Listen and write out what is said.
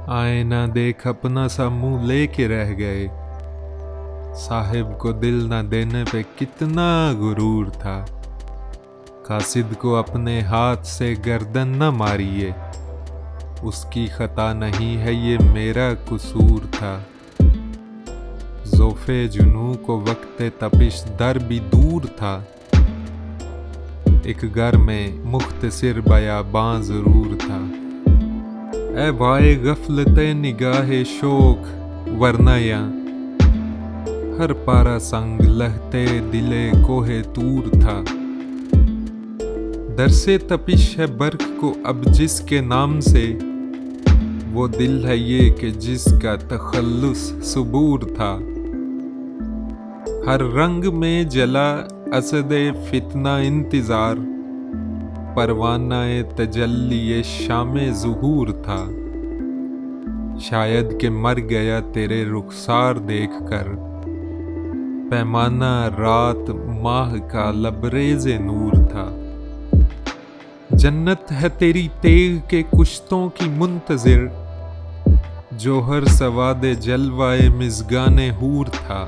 आईना देख अपना सा मुंह लेके रह गए। साहिब को दिल न देने पे कितना गुरूर था। कासिद को अपने हाथ से गर्दन न मारिए, उसकी खता नहीं है ये मेरा कसूर था। ज़ोफ़े जुनू को वक्ते तपिश दर भी दूर था। एक घर में मुख्तसिर बयाबां ज़रूर था। ए वाए गफलते निगाहे शोक वरना या हर पारा संग लहते दिले कोहे तूर था। दरसे तपिश है बर्क को अब जिसके नाम से, वो दिल है ये कि जिसका तखल्लुस सुबूर था। हर रंग में जला असदे फितना इंतजार, परवानाए तजल्ली शामे ज़ुहूर था। शायद के मर गया तेरे रुखसार देखकर, पैमाना रात माह का लबरेज़े नूर था। जन्नत है तेरी तेग के कुश्तों की मुंतज़िर, जोहर सवादे जलवाए मिज़गाने हूर था।